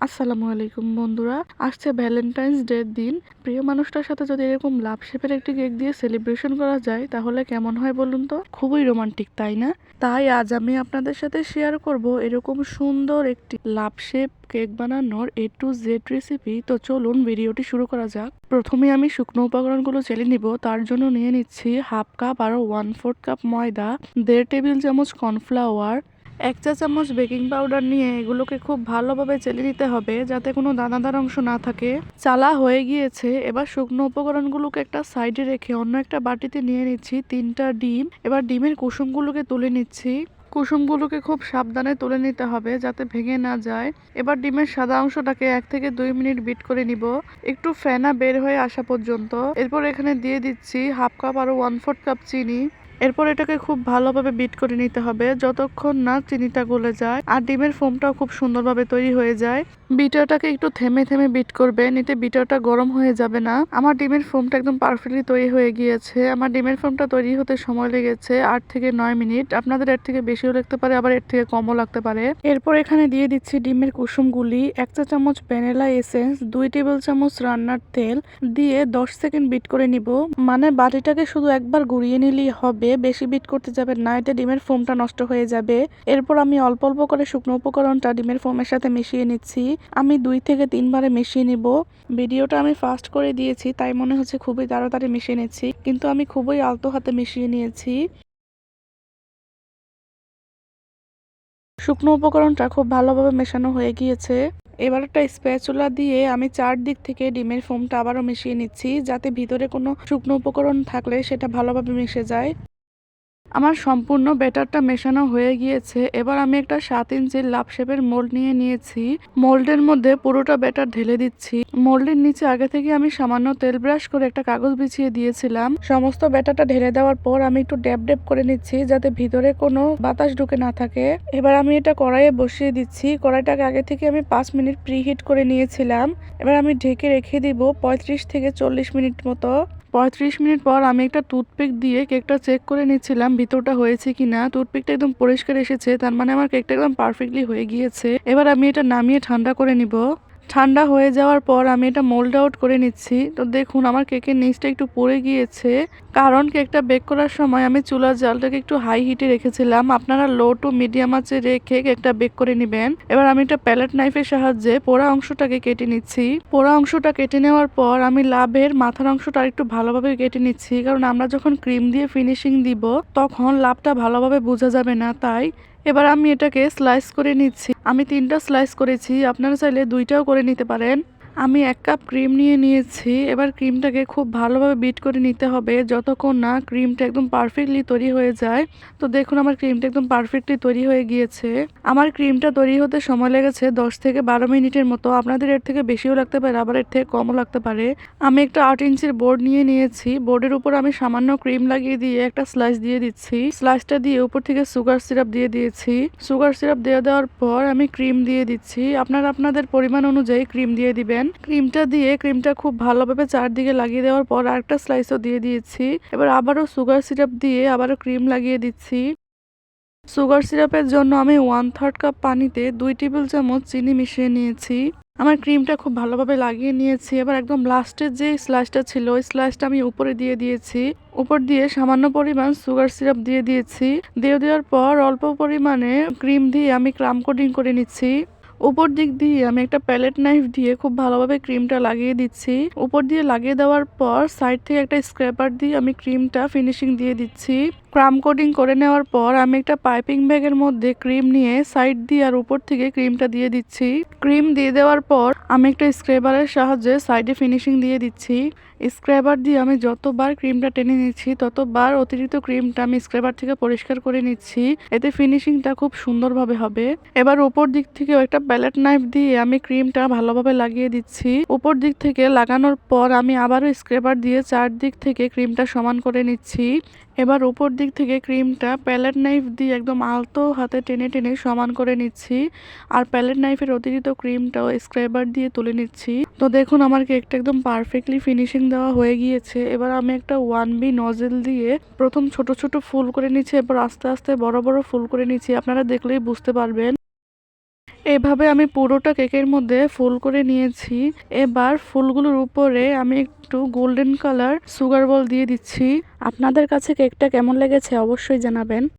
আসসালামু আলাইকুম বন্ধুরা। আসছে ভ্যালেন্টাইন্স ডের দিন। প্রিয় মানুষটার সাথে যদি এরকম লাভ শেপের একটি কেক দিয়ে সেলিব্রেশন করা যায় তাহলে কেমন হয় বলুন তো? খুবই রোমান্টিক, তাই না? তাই আজ আমি আপনাদের সাথে শেয়ার করব এরকম সুন্দর একটি লাভ শেপ কেক বানানোর A to Z রেসিপি। তো চলুন ভিডিওটি শুরু করা যাক। প্রথমে আমি শুকনো উপকরণগুলো চেলে নিব। তার জন্য নিয়ে নিচ্ছি হাফ কাপ আর 1/4 কাপ ময়দা, 1.5 টেবিল চামচ কর্নফ্লাওয়ার, 1 চা চামচ বেকিং পাউডার নিয়ে এগুলোকে খুব ভালোভাবে চেলে নিতে হবে যাতে কোনো দানাদার অংশ না থাকে। চালা হয়ে গিয়েছে। এবার শুকনো উপকরণগুলোকে একটা সাইডে রেখে অন্য একটা বাটিতে নিয়ে নিচ্ছি 3টা ডিম। এবার ডিমের কুসুমগুলোকে তুলে নিচ্ছি। কুসুমগুলোকে খুব সাবধানে তুলে নিতে হবে যাতে ভেঙে না যায়। এবার ডিমের সাদা অংশটাকে 1 থেকে 2 মিনিট বিট করে নিব, একটু ফেনা বের হয়ে আসা পর্যন্ত। এরপর এখানে দিয়ে দিচ্ছি হাফ কাপ আর 1/4 কাপ চিনি। এরপর এটাকে খুব ভালোভাবে বিট করে নিতে হবে যতক্ষণ না চিনিটা গলে যায় আর ডিমের ফোমটাও খুব সুন্দরভাবে তৈরি হয়ে যায়। বিটারটাকে একটু থেমে থেমে বিট করবে, নিতে বিটারটা গরম হয়ে যাবে না। আমার ডিমের ফোমটা একদম পারফেক্টলি তৈরি হয়ে গিয়েছে। আমার ডিমের ফোমটা তৈরি হতে সময় লেগেছে 8 থেকে 9 মিনিট। আপনাদের এর থেকে বেশিও লাগতে পারে, আবার এর থেকে কমও লাগতে পারে। এরপর এখানে দিয়ে দিচ্ছি ডিমের কুসুমগুলি, 1 চা চামচ ভ্যানিলা এসেন্স, 2 টেবিল চামচ রান্নার তেল দিয়ে 10 সেকেন্ড বিট করে নিব। মানে বাটিটাকে শুধু একবার ঘুরিয়ে নিলেই হবে, বেশি বিট করতে যাবেন না, এতে ডিমের ফোমটা নষ্ট হয়ে যাবে। এরপর আমি অল্প অল্প করে শুকনো উপকরণটা ডিমের ফোমের সাথে মিশিয়ে নিচ্ছি। আমি 2 থেকে 3 বারে মিশিয়ে নিব। ভিডিওটা আমি ফাস্ট করে দিয়েছি তাই মনে হচ্ছে খুবই তাড়াতাড়ি মিশিয়ে নিচ্ছি, কিন্তু আমি খুবই আলতো হাতে মিশিয়ে নিয়েছি। শুকনো উপকরণটা খুব ভালোভাবে মেশানো হয়ে গিয়েছে। এবার একটা স্প্যাচুলা দিয়ে আমি চারদিক থেকে ডিমের ফোমটা আবারও মিশিয়ে নিচ্ছি যাতে ভিতরে কোনো শুকনো উপকরণ থাকলে সেটা ভালোভাবে মিশে যায়। আমার সম্পূর্ণ ব্যাটারটা মেশানো হয়ে গিয়েছে। এবার আমি একটা 7 ইঞ্চির লাভ শেপের মোল্ড নিয়ে নিয়েছি। মোল্ডের মধ্যে পুরোটা ব্যাটার ঢেলে দিচ্ছি। মোল্ডের নিচে আগে থেকে আমি সামান্য তেল ব্রাশ করে একটা কাগজ বিছিয়ে দিয়েছিলাম। সমস্ত ব্যাটারটা ঢেলে দেওয়ার পর আমি একটু ড্যাব ড্যাব করে নিচ্ছি যাতে ভিতরে কোনো বাতাস ঢুকে না থাকে। এবার আমি এটা কড়াইয়ে বসিয়ে দিচ্ছি। কড়াইটাকে আগে থেকে আমি 5 মিনিট প্রিহিট করে নিয়েছিলাম। এবার আমি ঢেকে রেখে দিব 35 থেকে 40 মিনিট মতো। 35 মিনিট পর আমি একটা টুথপিক দিয়ে কেকটা চেক করে নিচ্ছিলাম ভিতরটা হয়েছে কিনা। টুথপিকটা একদম পরিষ্কার এসেছে, তার মানে আমার কেকটা একদম পারফেক্টলি হয়ে গিয়েছে। এবার আমি এটা নামিয়ে ঠান্ডা করে নিব। ঠান্ডা হয়ে যাওয়ার পর আমি এটা মোল্ড আউট করে নিচ্ছি। তো দেখুন আমার কেকের নিচটা একটু পড়ে গিয়েছে, কারণ কেকটা বেক করার সময় আমি চুলার জালটাকে একটু হাই হিটে রেখেছিলাম। আপনারা লো টু মিডিয়াম আঁচে রেখে কেকটা বেক করে নেবেন। এবার আমি একটা প্যালেট নাইফের সাহায্যে পোড়া অংশটাকে কেটে নিচ্ছি। পোড়া অংশটা কেটে নেওয়ার পর আমি লাভের মাথার অংশটা একটু ভালোভাবে কেটে নিচ্ছি, কারণ আমরা যখন ক্রিম দিয়ে ফিনিশিং দিব তখন লাভটা ভালোভাবে বোঝা যাবে না, তাই। এবার আমি এটাকে স্লাইস করে নিচ্ছি। আমি 3টা স্লাইস করেছি, আপনারা চাইলে 2টাও করে নিতে পারেন। আমি 1 কাপ ক্রিম নিয়ে নিয়েছি। এবার ক্রিমটাকে খুব ভালোভাবে বিট করে নিতে হবে যতক্ষণ না ক্রিমটা একদম পারফেক্টলি তৈরি হয়ে যায়। তো দেখুন আমার ক্রিমটা একদম পারফেক্টলি তৈরি হয়ে গিয়েছে। আমার ক্রিমটা তৈরি হতে সময় লেগেছে 10 থেকে 12 মিনিটের মতো। আপনাদের এর থেকে বেশিও লাগতে পারে, আবার এর থেকে কমও লাগতে পারে। আমি একটা 8 ইঞ্চির বোর্ড নিয়ে নিয়েছি। বোর্ডের উপর আমি সামান্য ক্রিম লাগিয়ে দিয়ে একটা স্লাইস দিয়ে দিচ্ছি। স্লাইসটা দিয়ে উপর থেকে সুগার সিরাপ দিয়ে দিয়েছি। সুগার সিরাপ দেওয়ার পর আমি ক্রিম দিয়ে দিচ্ছি। আপনারা আপনাদের পরিমাণ অনুযায়ী ক্রিম দিয়ে দিবেন। ক্রিমটা খুব ভালোভাবে চারদিকে লাগিয়ে দেওয়ার পর আরেকটা স্লাইসও দিয়ে দিয়েছি। এবার আবারও সুগার সিরাপ দিয়ে আবারও ক্রিম লাগিয়ে দিচ্ছি। সুগার সিরাপের জন্য আমি 1/3 কাপ পানিতে 2 টেবিল চামচ চিনি মিশিয়ে নিয়েছি। আমার ক্রিমটা খুব ভালোভাবে লাগিয়ে নিয়েছি। এবার একদম লাস্টের যে স্লাইসটা ছিল ওই স্লাইসটা আমি উপরে দিয়ে দিয়েছি। উপর দিয়ে সামান্য পরিমাণ সুগার সিরাপ দিয়ে দিয়েছি। দেওয়ার পর অল্প পরিমাণে ক্রিম দিয়ে আমি ক্রাম কোটিং করে নিচ্ছি। উপর দিক দিয়ে আমি একটা প্যালেট নাইফ দিয়ে খুব ভালোভাবে ক্রিমটা লাগিয়ে দিচ্ছি। উপর দিয়ে লাগিয়ে দেওয়ার পর সাইড থেকে একটা স্ক্র্যাপার দিয়ে আমি ক্রিমটা ফিনিশিং দিয়ে দিচ্ছি। ক্রাম কোটিং করে নেওয়ার পর আমি একটা পাইপিং ব্যাগের মধ্যে ক্রিম নিয়ে সাইড দিয়ে আর উপর থেকে ক্রিমটা দিয়ে দিচ্ছি। ক্রিম দিয়ে দেওয়ার পর আমি একটা স্ক্র্যাবারের সাহায্যে সাইডে ফিনিশিং দিয়ে দিচ্ছি। স্ক্র্যাবার দিয়ে আমি যতবার ক্রিমটা টেনে নিচ্ছি ততবার অতিরিক্ত ক্রিমটা আমি স্ক্র্যাবার থেকে পরিষ্কার করে নিচ্ছি, এতে ফিনিশিংটা খুব সুন্দরভাবে হবে। এবার উপর দিক থেকে একটা প্যালেট নাইফ দিয়ে আমি ক্রিমটা ভালোভাবে লাগিয়ে দিচ্ছি। উপর দিক থেকে লাগানোর পর আমি আবারও স্ক্র্যাবার দিয়ে চারদিক থেকে ক্রিমটা সমান করে নিচ্ছি। এবার উপর দিক থেকে ক্রিমটা প্যালেট নাইফ দিয়ে একদম আলতো হাতে টেনে টেনে সমান করে নিচ্ছি, আর প্যালেট নাইফের অতিরিক্ত ক্রিমটাও স্ক্র্যাবার দিয়ে তুলে নিচ্ছি। তো দেখুন আমার কেকটা একদম পারফেক্টলি ফিনিশিং দেওয়া হয়ে গিয়েছে। এবার আমি একটা 1B নজেল দিয়ে প্রথম ছোট ছোট ফুল করে নিচ্ছি, এরপর আস্তে আস্তে বড় বড় ফুল করে নিচ্ছি। আপনারা দেখলেই বুঝতে পারবেন। এভাবে আমি পুরোটা কেকের মধ্যে ফুল করে নিয়েছি। এবার ফুলগুলোর উপরে আমি একটু গোল্ডেন কালার সুগার বল দিয়ে দিচ্ছি। আপনাদের কাছে কেকটা কেমন লেগেছে অবশ্যই জানাবেন।